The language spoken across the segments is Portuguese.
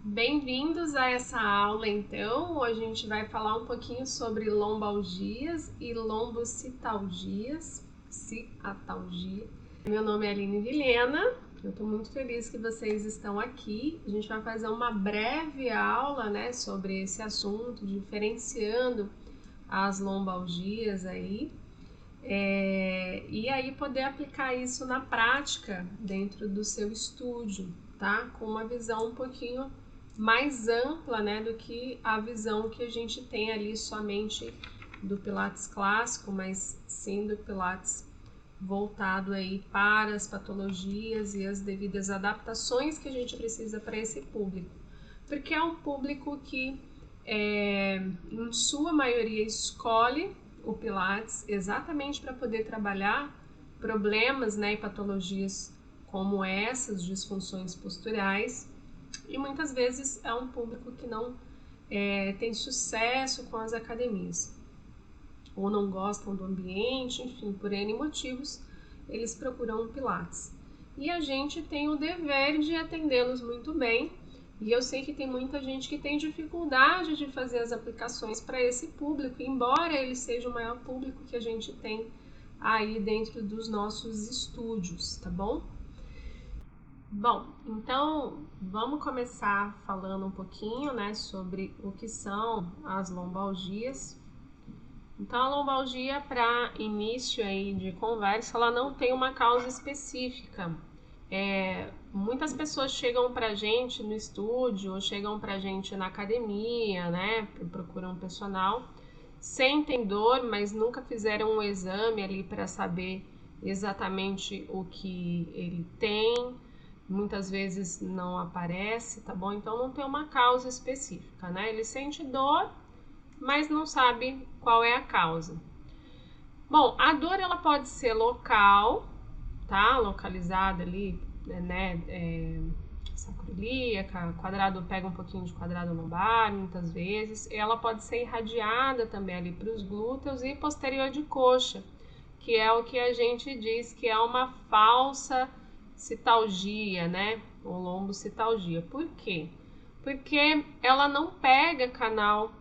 Bem-vindos a essa aula, então. Hoje a gente vai falar um pouquinho sobre lombalgias e lombocitalgias, ciatalgia. Meu nome é Aline Vilhena, eu estou muito feliz que vocês estão aqui. A gente vai fazer uma breve aula, sobre esse assunto, diferenciando as lombalgias aí. E aí poder aplicar isso na prática dentro do seu estúdio, tá? Com uma visão um pouquinho mais ampla, do que a visão que a gente tem ali somente do Pilates clássico, mas sim do Pilates voltado aí para as patologias e as devidas adaptações que a gente precisa para esse público. Porque é um público que, em sua maioria, escolhe o Pilates exatamente para poder trabalhar problemas, e patologias como essas, disfunções posturais, e muitas vezes é um público que não tem sucesso com as academias, ou não gostam do ambiente, enfim, por N motivos, eles procuram o Pilates. E a gente tem o dever de atendê-los muito bem, e eu sei que tem muita gente que tem dificuldade de fazer as aplicações para esse público, embora ele seja o maior público que a gente tem aí dentro dos nossos estúdios, tá bom? Bom, então vamos começar falando um pouquinho, sobre o que são as lombalgias. Então a lombalgia, para início aí de conversa, ela não tem uma causa específica. Muitas pessoas chegam pra gente no estúdio ou chegam pra gente na academia, procuram um personal, sentem dor, mas nunca fizeram um exame ali para saber exatamente o que ele tem. Muitas vezes não aparece, tá bom? Então não tem uma causa específica, Ele sente dor, mas não sabe qual é a causa. Bom, a dor ela pode ser local, tá? Localizada ali, sacroiliaca, quadrado, pega um pouquinho de quadrado lombar, muitas vezes. Ela pode ser irradiada também ali para os glúteos e posterior de coxa, que é o que a gente diz que é uma falsa citalgia, ou lombocitalgia. Por quê? Porque ela não pega canal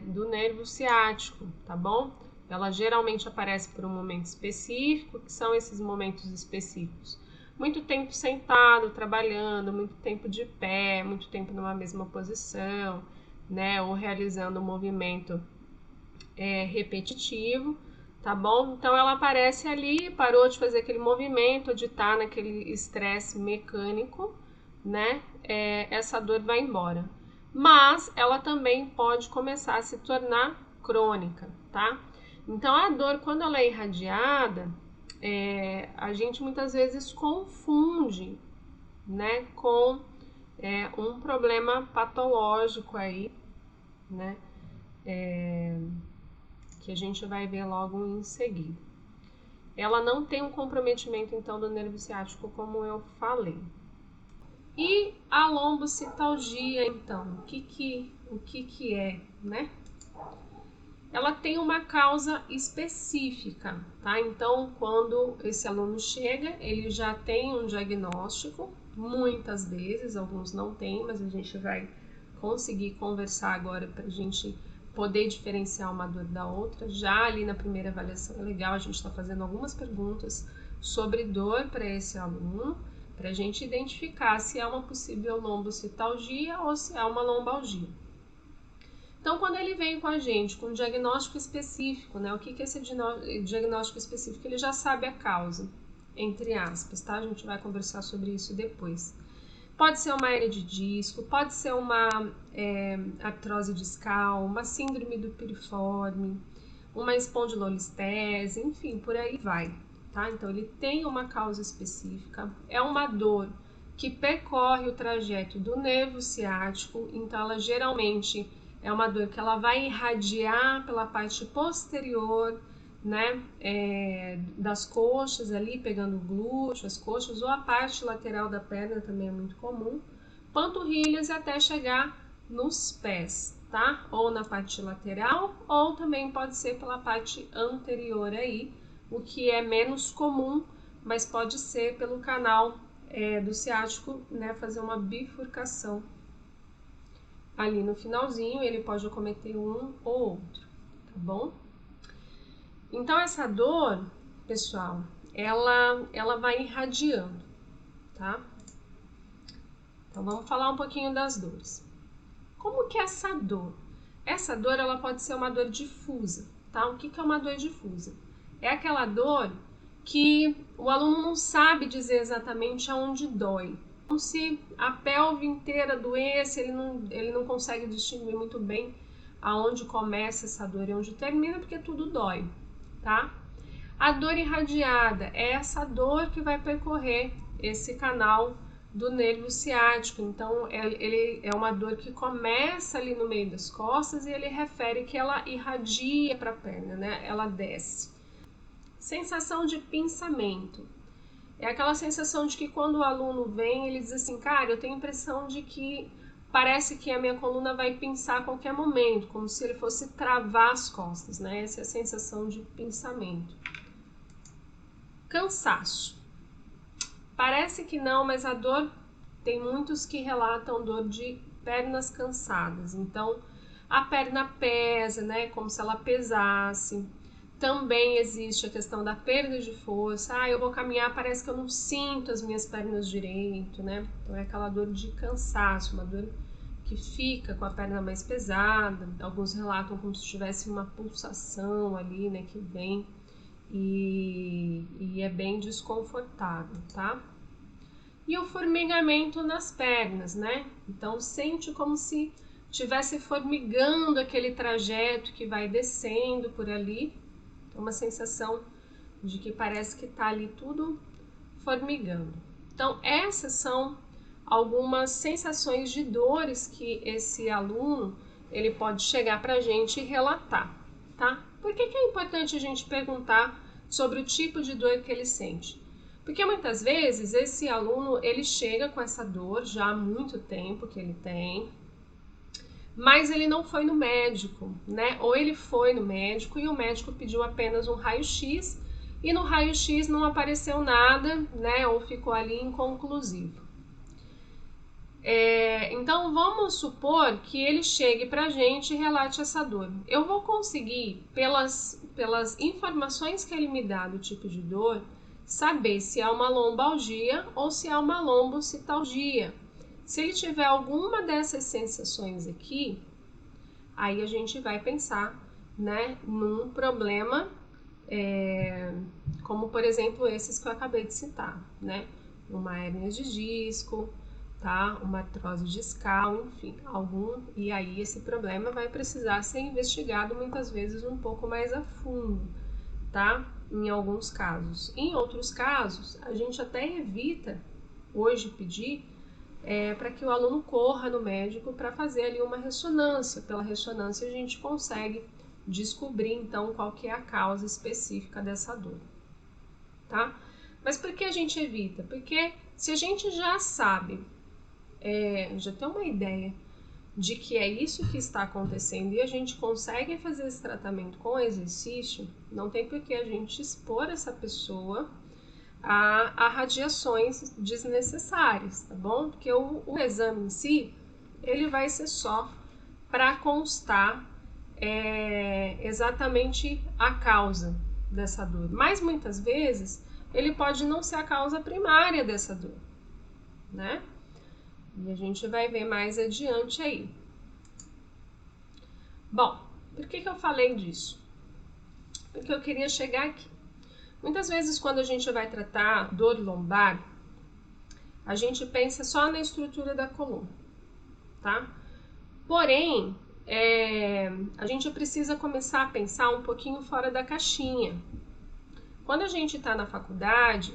do nervo ciático, tá bom? Ela geralmente aparece por um momento específico, que são esses momentos específicos. Muito tempo sentado, trabalhando, muito tempo de pé, muito tempo numa mesma posição, ou realizando um movimento repetitivo, tá bom? Então ela aparece ali, parou de fazer aquele movimento, de estar naquele estresse mecânico, essa dor vai embora. Mas ela também pode começar a se tornar crônica, tá? Então a dor, quando ela é irradiada, a gente muitas vezes confunde, com um problema patológico aí, que a gente vai ver logo em seguida. Ela não tem um comprometimento, então, do nervo ciático, como eu falei. E a lombocitalgia, então, o que é, Ela tem uma causa específica, tá? Então, quando esse aluno chega, ele já tem um diagnóstico, muitas vezes, alguns não têm, mas a gente vai conseguir conversar agora para a gente poder diferenciar uma dor da outra. Já ali na primeira avaliação é legal, a gente está fazendo algumas perguntas sobre dor para esse aluno, para a gente identificar se é uma possível lombocitalgia ou se é uma lombalgia. Então, quando ele vem com a gente com um diagnóstico específico, o que é esse diagnóstico específico? Ele já sabe a causa, entre aspas, tá? A gente vai conversar sobre isso depois. Pode ser uma hernia de disco, pode ser uma artrose discal, uma síndrome do piriforme, uma espondilolistese, enfim, por aí vai, tá? Então, ele tem uma causa específica, é uma dor que percorre o trajeto do nervo ciático, então ela geralmente é uma dor que ela vai irradiar pela parte posterior, das coxas ali, pegando o glúteo, as coxas, ou a parte lateral da perna também é muito comum, panturrilhas e até chegar nos pés, tá? Ou na parte lateral, ou também pode ser pela parte anterior aí, o que é menos comum, mas pode ser pelo canal do ciático, fazer uma bifurcação ali no finalzinho, ele pode acometer um ou outro, tá bom? Então essa dor, pessoal, ela vai irradiando, tá? Então vamos falar um pouquinho das dores. Como que é essa dor? Essa dor, ela pode ser uma dor difusa, tá? O que que é uma dor difusa? É aquela dor que o aluno não sabe dizer exatamente aonde dói. Como se a pelve inteira doesse, ele não consegue distinguir muito bem aonde começa essa dor e onde termina, porque tudo dói, tá? A dor irradiada é essa dor que vai percorrer esse canal do nervo ciático. Então, ele é uma dor que começa ali no meio das costas e ele refere que ela irradia para a perna, né? Ela desce. Sensação de pinçamento. É aquela sensação de que quando o aluno vem, ele diz assim, cara, eu tenho a impressão de que parece que a minha coluna vai pinçar a qualquer momento, como se ele fosse travar as costas, né? Essa é a sensação de pinçamento. Cansaço. Parece que não, mas a dor, tem muitos que relatam dor de pernas cansadas. Então, a perna pesa, né? Como se ela pesasse. Também existe a questão da perda de força. Ah, eu vou caminhar, parece que eu não sinto as minhas pernas direito, né? Então, é aquela dor de cansaço, uma dor que fica com a perna mais pesada. Alguns relatam como se tivesse uma pulsação ali, né? Que vem e é bem desconfortável, tá? E o formigamento nas pernas, né? Então, sente como se estivesse formigando aquele trajeto que vai descendo por ali. Uma sensação de que parece que tá ali tudo formigando. Então, essas são algumas sensações de dores que esse aluno ele pode chegar pra gente e relatar, tá? Por que é importante a gente perguntar sobre o tipo de dor que ele sente? Porque muitas vezes esse aluno ele chega com essa dor já há muito tempo que ele tem, mas ele não foi no médico, né? Ou ele foi no médico e o médico pediu apenas um raio-x e no raio-x não apareceu nada, né? Ou ficou ali inconclusivo. Então vamos supor que ele chegue pra gente e relate essa dor. Eu vou conseguir, pelas informações que ele me dá do tipo de dor, saber se é uma lombalgia ou se é uma lombocitalgia. Se ele tiver alguma dessas sensações aqui, aí a gente vai pensar, né, num problema, como por exemplo esses que eu acabei de citar, né? Uma hérnia de disco, tá? Uma artrose discal, enfim, e aí esse problema vai precisar ser investigado muitas vezes um pouco mais a fundo, tá? Em alguns casos. Em outros casos, a gente até evita hoje pedir para que o aluno corra no médico para fazer ali uma ressonância. Pela ressonância a gente consegue descobrir então qual que é a causa específica dessa dor, tá? Mas por que a gente evita? Porque se a gente já sabe, já tem uma ideia de que é isso que está acontecendo e a gente consegue fazer esse tratamento com exercício, não tem por que a gente expor essa pessoa a radiações desnecessárias, tá bom? Porque o exame em si, ele vai ser só para constar exatamente a causa dessa dor. Mas muitas vezes ele pode não ser a causa primária dessa dor, né? E a gente vai ver mais adiante aí. Bom, por que eu falei disso? Porque eu queria chegar aqui. Muitas vezes quando a gente vai tratar dor lombar, a gente pensa só na estrutura da coluna, tá? Porém, a gente precisa começar a pensar um pouquinho fora da caixinha. Quando a gente está na faculdade,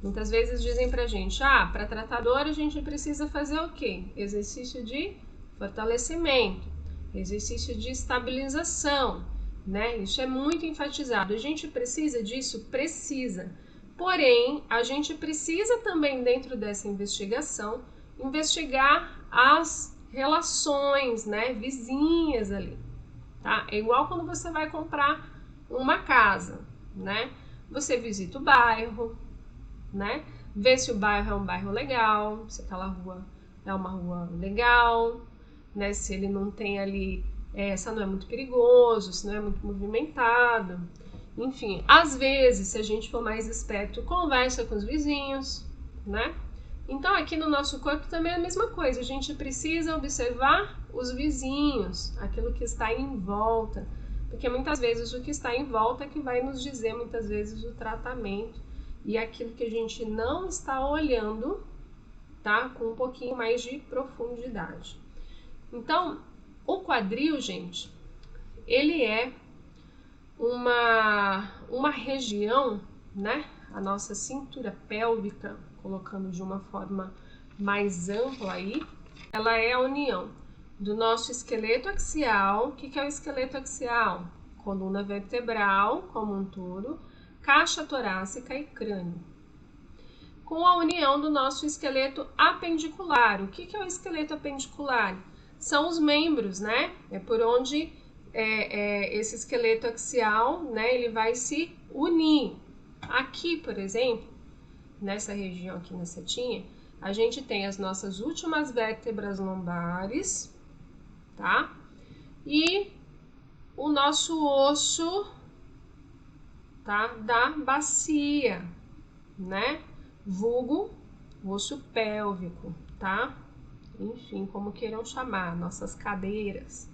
muitas vezes dizem pra gente, para tratar dor a gente precisa fazer o quê? Exercício de fortalecimento, exercício de estabilização, né? Isso é muito enfatizado. A gente precisa disso? Precisa. Porém, a gente precisa também, dentro dessa investigação, investigar as relações, né, vizinhas ali, tá? É igual quando você vai comprar uma casa, né? Você visita o bairro, né? Vê se o bairro é um bairro legal, se aquela rua é uma rua legal, né? Se ele não tem ali, se não é muito perigoso, se não é muito movimentado. Enfim, às vezes, se a gente for mais esperto, conversa com os vizinhos, né? Então, aqui no nosso corpo também é a mesma coisa. A gente precisa observar os vizinhos, aquilo que está em volta. Porque muitas vezes o que está em volta é que vai nos dizer, muitas vezes, o tratamento e aquilo que a gente não está olhando, tá? Com um pouquinho mais de profundidade. Então, o quadril, gente, ele é uma região, né? A nossa cintura pélvica, colocando de uma forma mais ampla aí, ela é a união do nosso esqueleto axial. O que é o esqueleto axial? Coluna vertebral como um todo, caixa torácica e crânio. Com a união do nosso esqueleto apendicular. O que é o esqueleto apendicular? São os membros, né? É por onde esse esqueleto axial, né, ele vai se unir. Aqui, por exemplo, nessa região aqui na setinha, a gente tem as nossas últimas vértebras lombares, tá? E o nosso osso, tá? Da bacia, né? Vulgo osso pélvico, tá? Enfim, como queiram chamar, nossas cadeiras.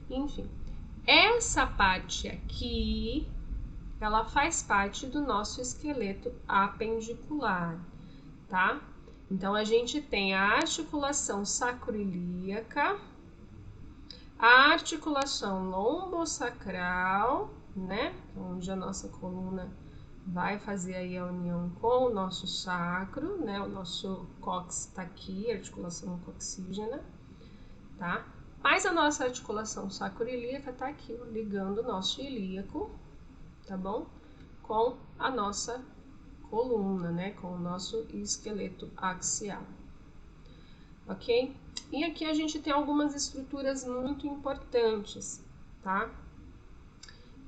Enfim, essa parte aqui, ela faz parte do nosso esqueleto apendicular, tá? Então, a gente tem a articulação sacroiliaca, a articulação lombosacral, né? Onde a nossa coluna vai fazer aí a união com o nosso sacro, né? O nosso cóccix tá aqui, articulação coxígena, tá? Mas a nossa articulação sacroiliaca tá aqui, ó, ligando o nosso ilíaco, tá bom? Com a nossa coluna, né? Com o nosso esqueleto axial, ok? E aqui a gente tem algumas estruturas muito importantes, tá?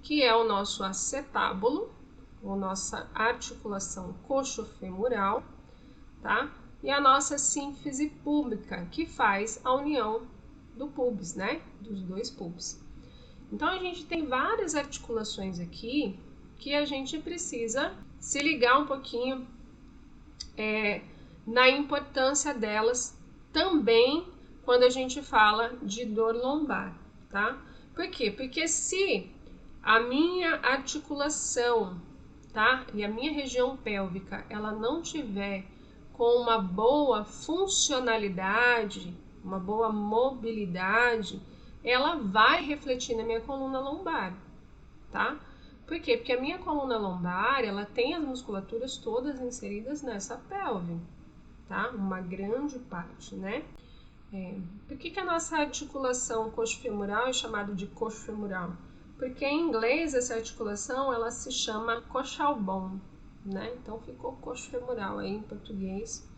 Que é o nosso acetábulo, a nossa articulação coxofemoral, tá? E a nossa sínfise púbica, que faz a união do pubis, né? Dos dois pubis. Então, a gente tem várias articulações aqui que a gente precisa se ligar um pouquinho na importância delas também quando a gente fala de dor lombar, tá? Por quê? Porque se a minha articulação, tá? E a minha região pélvica, ela não tiver com uma boa funcionalidade, uma boa mobilidade, ela vai refletir na minha coluna lombar, tá? Por quê? Porque a minha coluna lombar, ela tem as musculaturas todas inseridas nessa pelve, tá? Uma grande parte, né? Por que a nossa articulação coxofemoral é chamada de coxofemoral? Porque em inglês essa articulação, ela se chama coxal bone, né? Então ficou coxofemoral aí em português.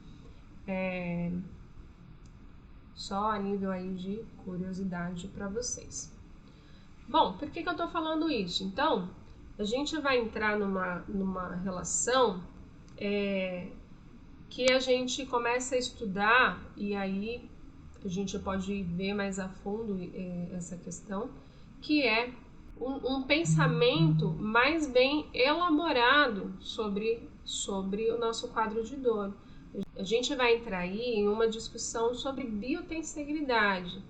Só a nível aí de curiosidade para vocês. Bom, por que eu tô falando isso? Então, a gente vai entrar numa relação que a gente começa a estudar, e aí a gente pode ver mais a fundo essa questão, que é um pensamento mais bem elaborado sobre o nosso quadro de dor. A gente vai entrar aí em uma discussão sobre biotensegridade,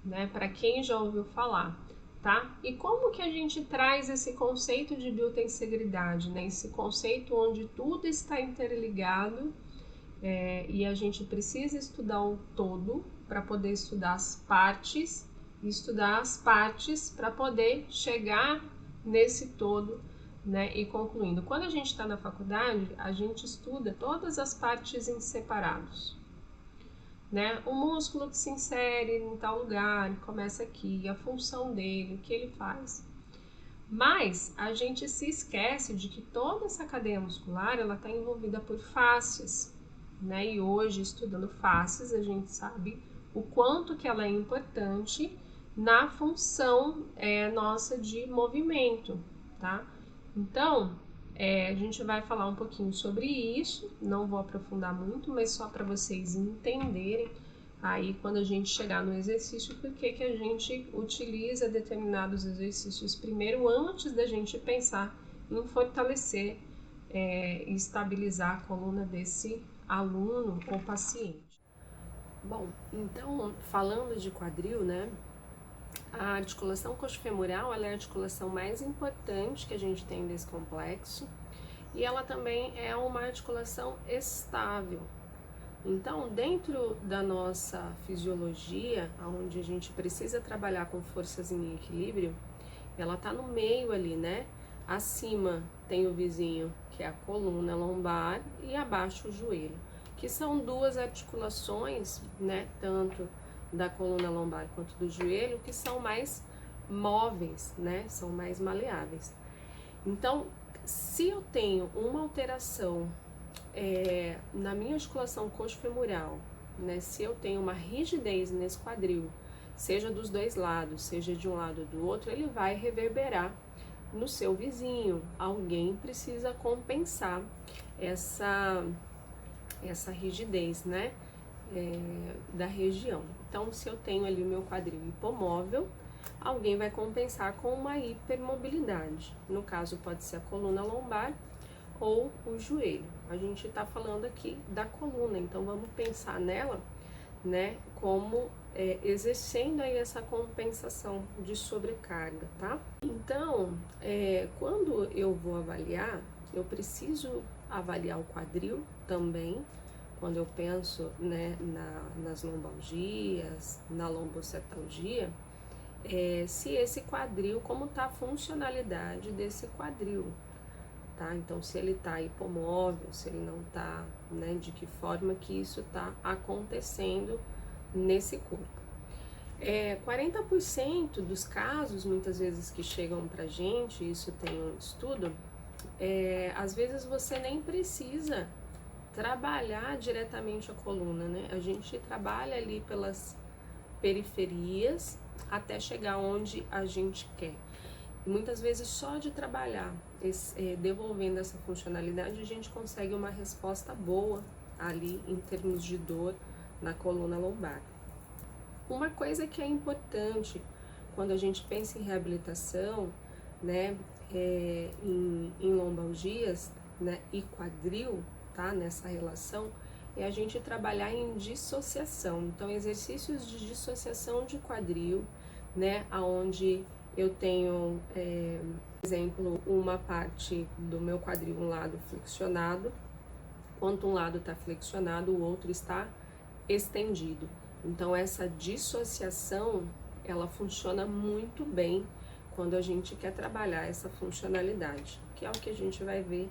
né? Para quem já ouviu falar, tá? E como que a gente traz esse conceito de biotensegridade, né? Esse conceito onde tudo está interligado e a gente precisa estudar o todo para poder estudar as partes, e estudar as partes para poder chegar nesse todo, né? E concluindo. Quando a gente está na faculdade, a gente estuda todas as partes em separados, né? O músculo que se insere em tal lugar, começa aqui, a função dele, o que ele faz. Mas a gente se esquece de que toda essa cadeia muscular, ela está envolvida por fáscias, né? E hoje, estudando fáscias, a gente sabe o quanto que ela é importante na função nossa de movimento, tá? Então, a gente vai falar um pouquinho sobre isso, não vou aprofundar muito, mas só para vocês entenderem aí quando a gente chegar no exercício, por que a gente utiliza determinados exercícios primeiro antes da gente pensar em fortalecer e estabilizar a coluna desse aluno ou paciente. Bom, então falando de quadril, né? A articulação coxofemoral ela é a articulação mais importante que a gente tem desse complexo e ela também é uma articulação estável. Então, dentro da nossa fisiologia, onde a gente precisa trabalhar com forças em equilíbrio, ela está no meio ali, né? Acima tem o vizinho, que é a coluna lombar, e abaixo o joelho, que são duas articulações, né? Tanto da coluna lombar quanto do joelho, que são mais móveis, né? São mais maleáveis. Então, se eu tenho uma alteração na minha articulação coxofemoral, né? Se eu tenho uma rigidez nesse quadril, seja dos dois lados, seja de um lado ou do outro, ele vai reverberar no seu vizinho. Alguém precisa compensar essa rigidez, né? Da região. Então, se eu tenho ali o meu quadril hipomóvel, alguém vai compensar com uma hipermobilidade. No caso, pode ser a coluna lombar ou o joelho. A gente está falando aqui da coluna, então vamos pensar nela, né, como exercendo aí essa compensação de sobrecarga, tá? Então, quando eu vou avaliar, eu preciso avaliar o quadril também, quando eu penso, né, nas lombalgias, na lombocetalgia, se esse quadril, como está a funcionalidade desse quadril, tá? Então, se ele está hipomóvel, se ele não está, né, de que forma que isso está acontecendo nesse corpo. 40% dos casos, muitas vezes, que chegam pra gente, isso tem um estudo, às vezes você nem precisa trabalhar diretamente a coluna, né? A gente trabalha ali pelas periferias até chegar onde a gente quer. Muitas vezes só de trabalhar, devolvendo essa funcionalidade, a gente consegue uma resposta boa ali em termos de dor na coluna lombar. Uma coisa que é importante quando a gente pensa em reabilitação, né, em lombalgias, né, e quadril, tá, nessa relação, é a gente trabalhar em dissociação. Então, exercícios de dissociação de quadril, né, aonde eu tenho, por exemplo, uma parte do meu quadril, um lado flexionado, enquanto um lado está flexionado, o outro está estendido. Então, essa dissociação, ela funciona muito bem quando a gente quer trabalhar essa funcionalidade, que é o que a gente vai ver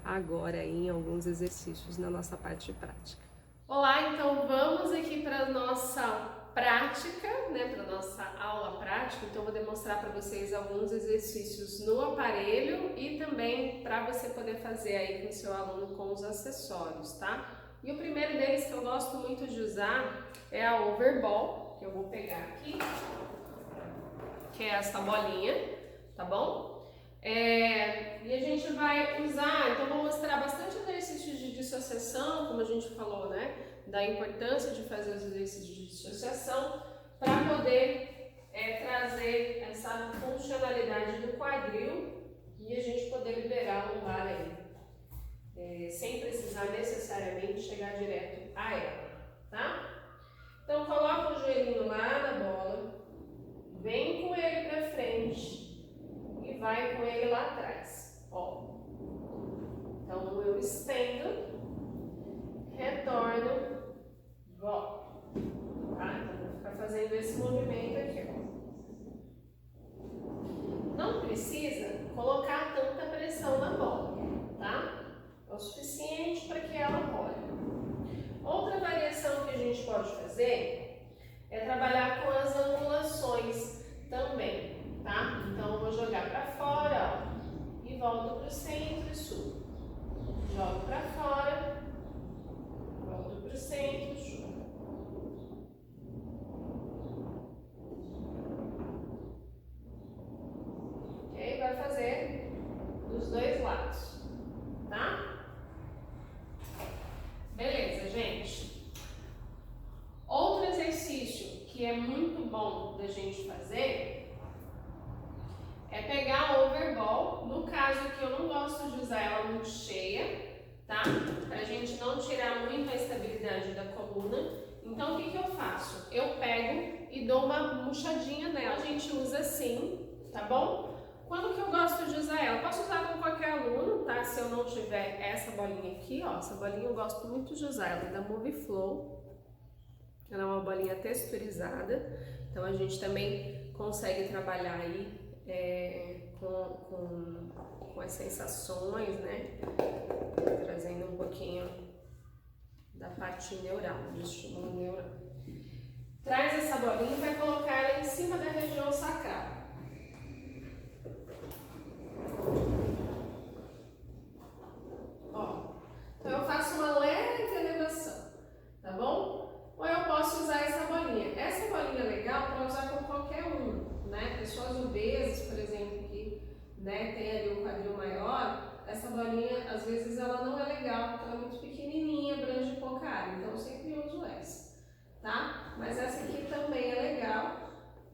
agora aí em alguns exercícios na nossa parte prática. Olá, então vamos aqui para a nossa prática, né, para a nossa aula prática. Então, vou demonstrar para vocês alguns exercícios no aparelho e também para você poder fazer aí com o seu aluno com os acessórios, tá? E o primeiro deles que eu gosto muito de usar é a overball, que eu vou pegar aqui, que é essa bolinha, tá bom? E a gente vai usar, então vou mostrar bastante exercícios de dissociação, como a gente falou, né? Da importância de fazer os exercícios de dissociação para poder trazer essa funcionalidade do quadril e a gente poder liberar a lombar aí, sem precisar necessariamente chegar direto a ela, tá? Então coloca o joelhinho lá na bola, vem com ele para frente e vai com ele lá atrás, ó. Então eu estendo, retorno, volto, tá? Então vou ficar fazendo esse movimento aqui, ó. Não precisa colocar tanta pressão na bola, tá? É o suficiente para que ela role. Outra variação que a gente pode fazer é trabalhar com as angulações também, tá? Então eu vou jogar para fora, ó, e volto para o centro e subo. Jogo para fora, volto para o centro e subo. Ok? Vai fazer dos dois lados, tá? Beleza, gente. Outro exercício pra gente fazer é pegar a overball. No caso aqui eu não gosto de usar ela muito cheia, tá? Pra gente não tirar muito a estabilidade da coluna. Então o que eu faço? Eu pego e dou uma murchadinha nela. A gente usa assim, tá bom? Quando que eu gosto de usar ela? Posso usar com qualquer aluno, tá? Se eu não tiver essa bolinha aqui, ó, essa bolinha eu gosto muito de usar, ela é da Moviflow. Ela é uma bolinha texturizada, então a gente também consegue trabalhar aí com as sensações, né? Trazendo um pouquinho da parte neural, do estímulo neural. Traz essa bolinha e vai colocar ela em cima da região sacral. Ó, então eu faço uma leve elevação, tá bom? Ou eu posso usar essa bolinha. Essa bolinha é legal para usar com qualquer um, né? Pessoas obesas, por exemplo, que tem ali um quadril maior, essa bolinha, às vezes, ela não é legal, porque ela é muito pequenininha, abrange pouca área, então eu sempre uso essa, tá? Mas essa aqui também é legal,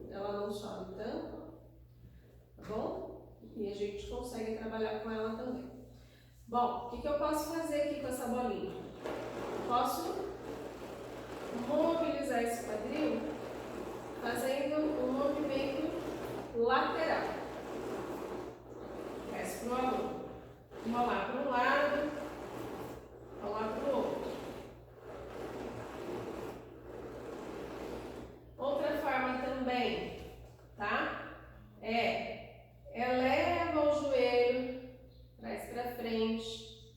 ela não sobe tanto, tá bom? E a gente consegue trabalhar com ela também. Bom, o que eu posso fazer aqui com essa bolinha? Posso mobilizar esse quadril fazendo um movimento lateral. Peço para o aluno rolar para um lado, rolar para o outro. Outra forma também, tá? Eleva o joelho, traz para frente,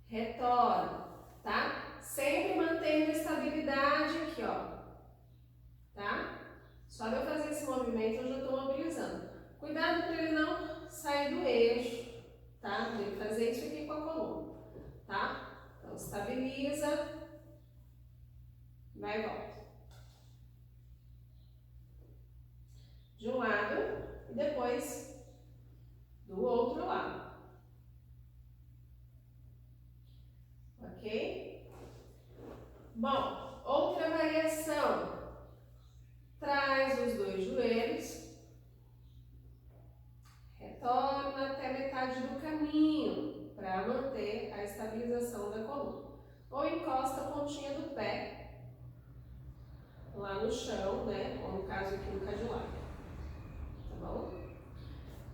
retorna, tá? Sempre mantendo a estabilidade aqui, ó, tá? Só de eu fazer esse movimento eu já estou mobilizando. Cuidado para ele não sair do eixo, tá? Tem que fazer isso aqui com a coluna, tá? Então estabiliza, vai e volta. De um lado e depois do outro lado. Ok? Bom, outra variação. Traz os dois joelhos, retorna até metade do caminho para manter a estabilização da coluna. Ou encosta a pontinha do pé lá no chão, né? Ou no caso aqui no cadillac. Tá bom?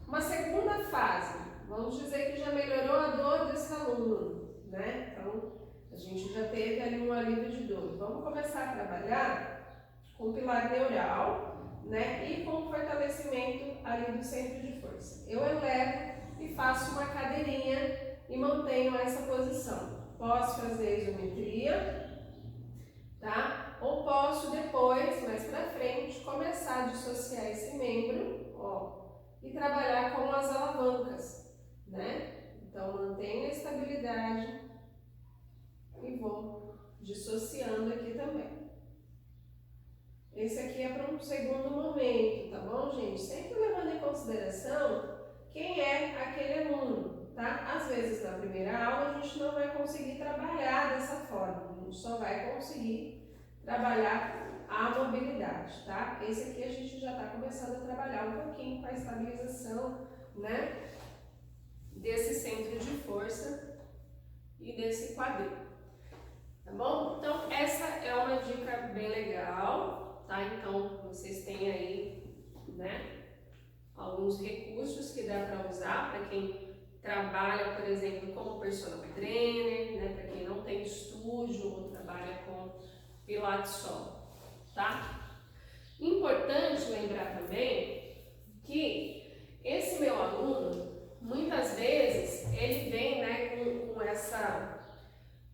Uma segunda fase, vamos dizer que já melhorou a dor desse aluno, né? Então, a gente já teve ali um alívio de dor. Vamos começar a trabalhar com pilar neural, né? E com fortalecimento ali do centro de força. Eu elevo e faço uma cadeirinha e mantenho essa posição. Posso fazer isometria, tá? Ou posso depois, mais pra frente, começar a dissociar esse membro, ó, e trabalhar com as alavancas, né? Então, mantenho a estabilidade e vou dissociando aqui também. Esse aqui é para um segundo momento, tá bom, gente? Sempre levando em consideração quem é aquele aluno, tá? Às vezes, na primeira aula, a gente não vai conseguir trabalhar dessa forma, a gente só vai conseguir trabalhar a mobilidade, tá? Esse aqui a gente já está começando a trabalhar um pouquinho com a estabilização, né? Desse centro de força e desse quadril, tá bom? Então, essa é uma dica bem legal, tá? Então, vocês têm aí, né, alguns recursos que dá para usar para quem trabalha, por exemplo, como personal trainer, né? Para quem não tem estúdio ou trabalha com pilates solo, tá? Importante lembrar também que esse meu aluno, muitas vezes, ele vem, né, com essa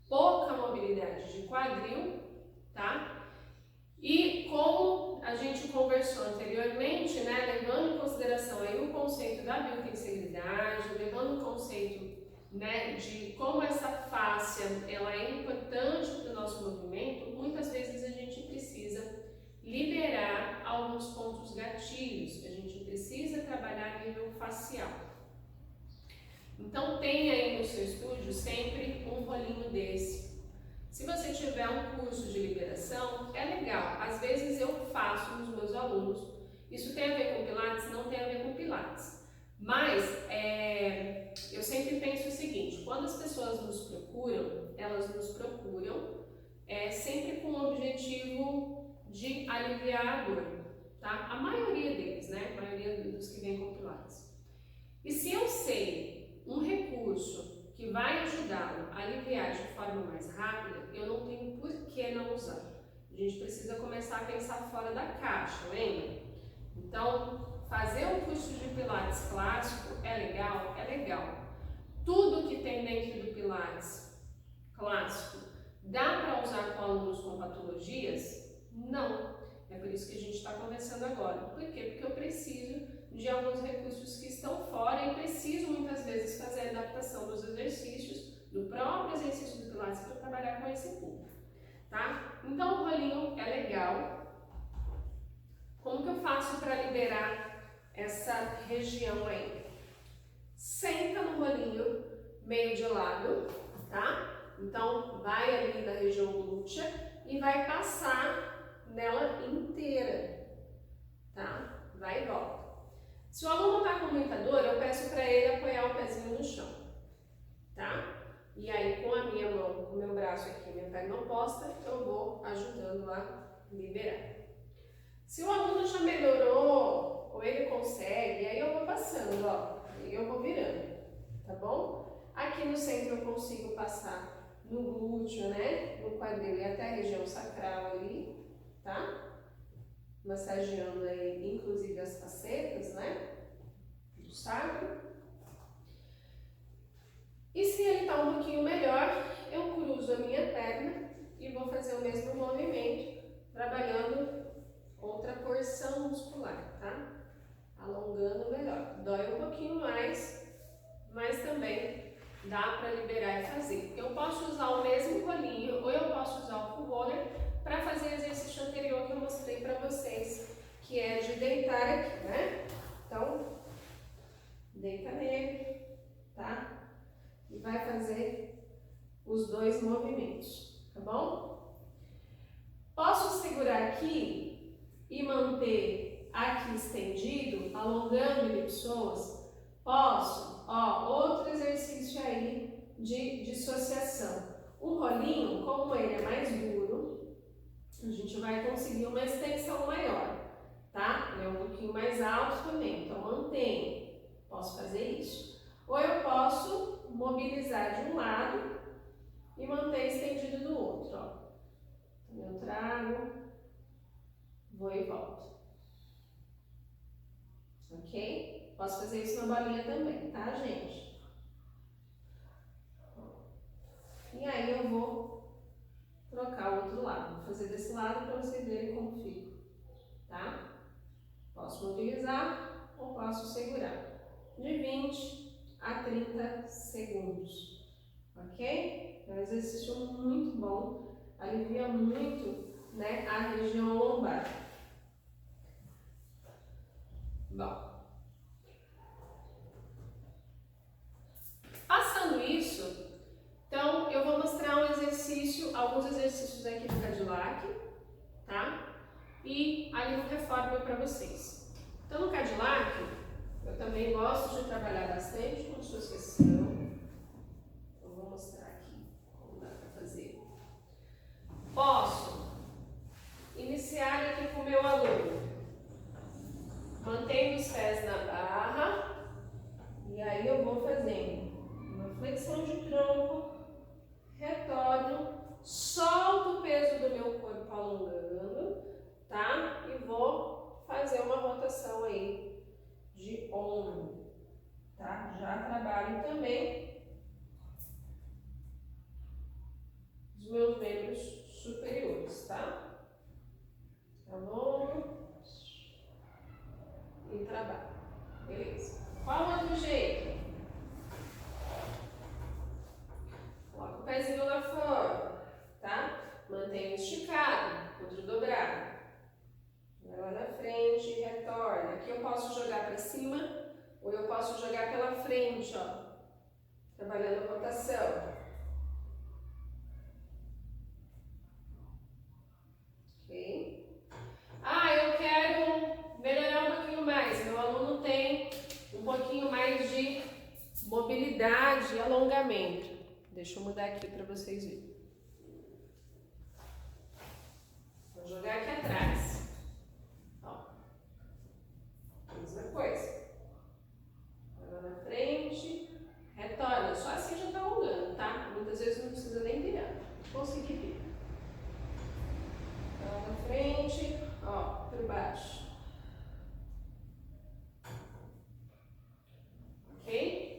pouca mobilidade de quadril, tá? E como a gente conversou anteriormente, né, levando em consideração aí o conceito da biotensegralidade, levando o conceito, né, de como essa fáscia ela é importante para o nosso movimento, muitas vezes a gente precisa liberar alguns pontos gatilhos, a gente precisa trabalhar a nível facial. Então tenha aí no seu estúdio sempre um rolinho desse. Se você tiver um curso de liberação, é legal. Às vezes eu faço nos meus alunos Mas eu sempre penso o seguinte, quando as pessoas nos procuram, elas nos procuram sempre com o objetivo de aliviar a dor, tá? A maioria deles, né? A maioria dos que vêm com Pilates. E se eu sei um recurso que vai ajudá-lo a aliviar de forma mais rápida, eu não tenho por que não usar. A gente precisa começar a pensar fora da caixa, lembra? Então, fazer um curso de Pilates clássico é legal? É legal. Tudo que tem dentro do Pilates clássico dá para usar com alunos com patologias? Não. É por isso que a gente está conversando agora. Por quê? Porque eu preciso de alguns recursos que estão fora e preciso muitas vezes fazer a adaptação dos exercícios, do próprio exercício do Pilates para trabalhar com esse público, tá? Então o rolinho é legal. Como que eu faço para liberar essa região aí? Senta no rolinho meio de lado, tá? Então vai ali na região glútea e vai passar nela inteira, tá? Vai e volta. Se o aluno está com muita dor, eu peço para ele apoiar o pezinho no chão, tá? E aí com a minha mão, com o meu braço aqui, minha perna oposta, eu vou ajudando a liberar. Se o aluno já melhorou, ou ele consegue, aí eu vou passando, ó, aí eu vou virando, tá bom? Aqui no centro eu consigo passar no glúteo, né, no quadril e até a região sacral ali, tá? Massageando aí, inclusive as facetas, né, do sacro. E se ele tá um pouquinho melhor, eu cruzo a minha perna e vou fazer o mesmo movimento, trabalhando outra porção muscular, tá? Alongando melhor. Dói um pouquinho mais, mas também dá para liberar e fazer. Eu posso usar o mesmo rolinho ou eu posso usar o full roller para fazer o exercício anterior que eu mostrei para vocês, que é de deitar aqui, né? Então, deita nele, tá? E vai fazer os dois movimentos, tá bom? Posso segurar aqui e manter aqui estendido, alongando elipsoas? Posso. Ó, outro exercício aí de dissociação. O rolinho, como ele é mais duro, a gente vai conseguir uma extensão maior, tá? Ele é um pouquinho mais alto também, então mantenha. Posso fazer isso. Ou eu posso mobilizar de um lado e manter estendido do outro, ó. Então eu trago, vou e volto. Ok? Posso fazer isso na bolinha também, tá, gente? E aí eu vou trocar o outro lado. Vou fazer desse lado para vocês verem como fica, tá? Posso mobilizar ou posso segurar. De 20 a 30 segundos, ok? É um exercício muito bom, alivia muito, né, a região lombar. Bom, passando isso, então eu vou mostrar um exercício, alguns exercícios aqui do Cadillac, tá? E ali no Reforma para vocês. Então no Cadillac, eu também gosto de trabalhar bastante com dissociação. Eu vou mostrar aqui como dá para fazer. Posso iniciar aqui com o meu aluno. Mantenho os pés na barra. E aí eu vou fazendo uma flexão de tronco. Retorno. Solto o peso do meu corpo alongando. Tá? E vou fazer uma rotação aí de ombro, tá? Já trabalho também os meus membros superiores, tá? Alongo e trabalho. Beleza. Qual outro jeito? Coloca o pezinho lá fora, tá? Mantenha esticado, outro dobrado. Vai lá na frente, retorna. Aqui eu posso jogar para cima ou eu posso jogar pela frente, ó. Trabalhando a rotação. Ok? Ah, eu quero melhorar um pouquinho mais. Meu aluno tem um pouquinho mais mobilidade e alongamento. Deixa eu mudar aqui para vocês verem. Vou jogar aqui atrás. Ó. Mesma coisa. Vai lá na frente. Retorna. Só assim já tá alongando, tá? Muitas vezes não precisa nem virar. Consegui virar. Vai lá na frente. Ó, por baixo. Ok?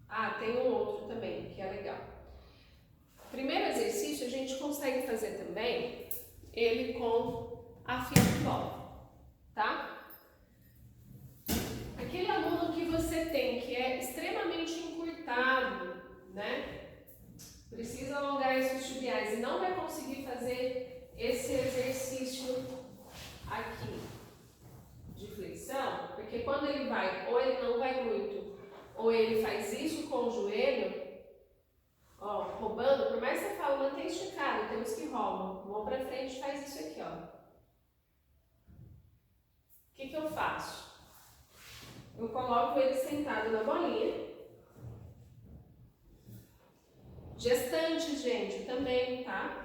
Ah, tem um outro também, que é legal. Primeiro exercício a gente consegue fazer também ele com a fita de bola, tá? Aquele aluno que você tem que é extremamente encurtado, né? Precisa alongar esses tibiais e não vai conseguir fazer esse exercício aqui de flexão, porque quando ele vai, ou ele não vai muito, ou ele faz isso com o joelho, ó, roubando, por mais que você fale, mantém esticado, temos que roubam, mão pra frente, faz isso aqui, ó. O que eu faço? Eu coloco ele sentado na bolinha. Gestantes, gente, também, tá?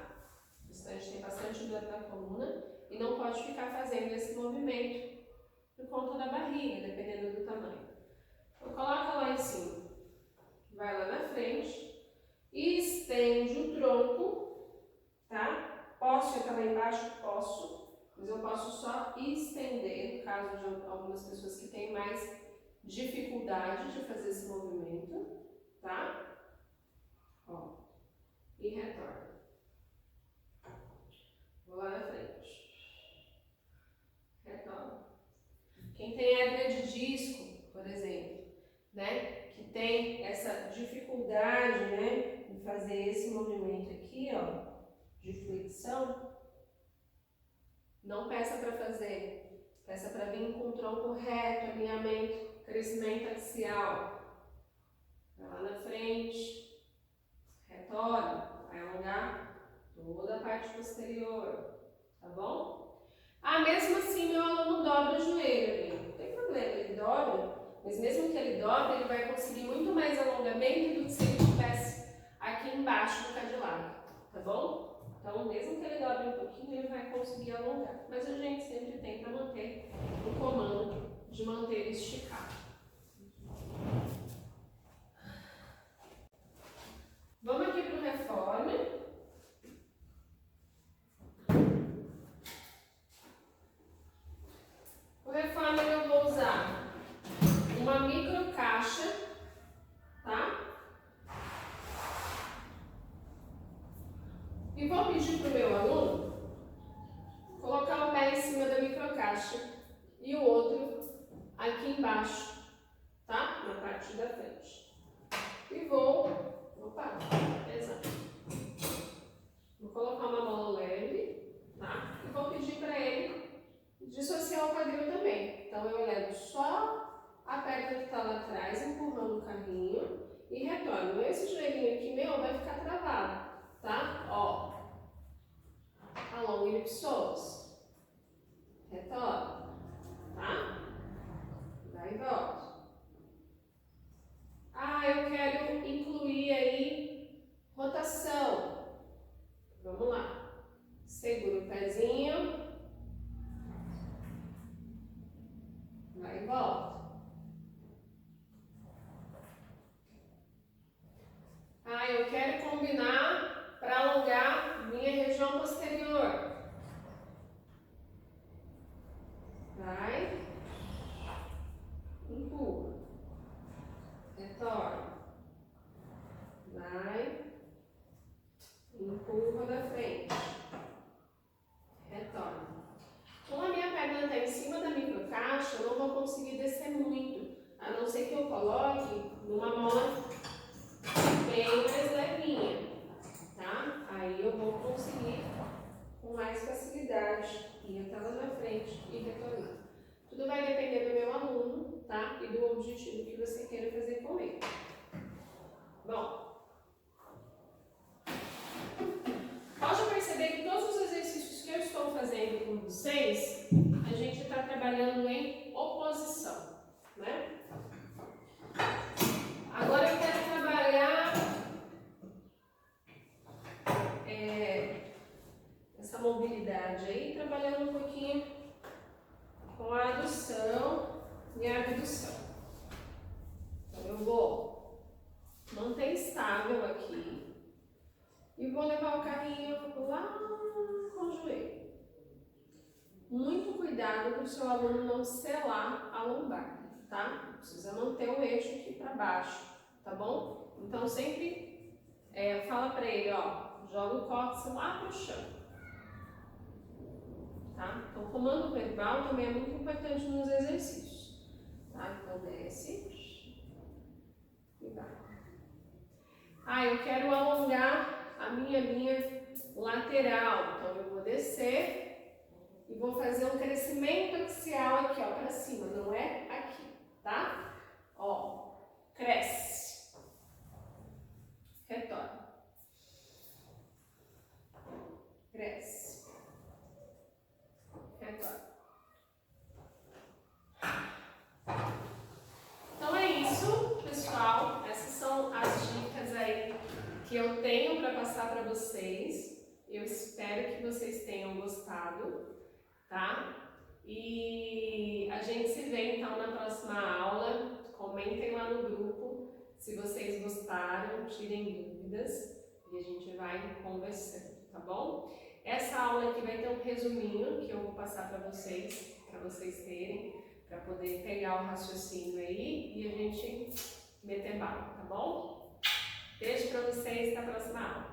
Gestante tem bastante dor na coluna e não pode ficar fazendo esse movimento por conta da barriga, dependendo do tamanho. Então, coloca lá em cima, vai lá na frente, estende o tronco, tá? Posso ficar lá embaixo? Posso, mas eu posso só estender, no caso de algumas pessoas que têm mais dificuldade de fazer esse movimento, tá? Ó, e retorna. Vou lá na frente. Retorna. Quem tem hernia de disco, por exemplo, né, que tem essa dificuldade, né, em fazer esse movimento aqui, ó, de flexão, não peça para fazer, peça para vir com o tronco reto, alinhamento, crescimento axial. Vai lá na frente, retorna, vai alongar toda a parte posterior, tá bom? Ah, mesmo assim meu aluno dobra o joelho, não tem problema, ele dobra, mas mesmo que ele dobre, ele vai conseguir muito mais alongamento do que se ele estivesse aqui embaixo do Cadillac, tá bom? Então, mesmo que ele dobre um pouquinho, ele vai conseguir alongar, mas a gente sempre tenta manter o comando de manter ele esticado. Vamos aqui para o reforme. O reforme eu vou usar uma micro caixa, tá? E vou pedir para o meu aluno colocar o pé em cima da micro caixa e o outro aqui embaixo, tá? Na parte da frente. E opa, exato. Vou colocar uma bola leve, tá? E vou pedir para ele dissociar o quadril também. Então eu levo só a perna que está lá atrás, empurrando o carrinho e retorno. Esse joelhinho aqui meu vai ficar travado, tá? Ó. Alonga e ipsos. Retorna, tá? Vai e volta. Ah, eu quero incluir aí rotação. Vamos lá. Segura o pezinho. Vai e volta. Ah, eu quero combinar para alongar minha região posterior. Vai. Empurra. Retorna. Vai. Empurra da frente. Retorna. Como a minha perna está em cima da microcaixa, eu não vou conseguir descer muito, a não ser que eu coloque numa mão bem mais levinha, tá? Aí eu vou conseguir com mais facilidade ir até lá na frente e retornar. Tudo vai depender do meu aluno, tá? E do objetivo que você queira fazer com ele. Bom, pode perceber que todos os exercícios que eu estou fazendo com vocês, a gente está trabalhando em oposição, né? aí, trabalhando um pouquinho com a adução e a abdução. Então eu vou manter estável aqui e vou levar o carrinho lá com o joelho. Muito cuidado para o seu aluno não selar a lombar, tá? Precisa manter o eixo aqui para baixo, tá bom? Então sempre fala para ele, ó, joga o cóccix lá pro chão, tá? Então o comando verbal também é muito importante nos exercícios, tá? Então desce e vai. Ah, eu quero alongar a minha linha lateral, então eu vou descer e vou fazer um crescimento axial aqui, ó, para cima, não é aqui, tá? Ó, cresce, retorna, cresce, retorna. Então é isso, pessoal. Essas são as dicas aí que eu tenho para passar para vocês. Eu espero que vocês tenham gostado. Tá? E a gente se vê então na próxima aula. Comentem lá no grupo se vocês gostaram, tirem dúvidas e a gente vai conversando, tá bom? Essa aula aqui vai ter um resuminho que eu vou passar para vocês terem, para poder pegar o raciocínio aí e a gente meter bala, tá bom? Beijo para vocês, até a próxima aula.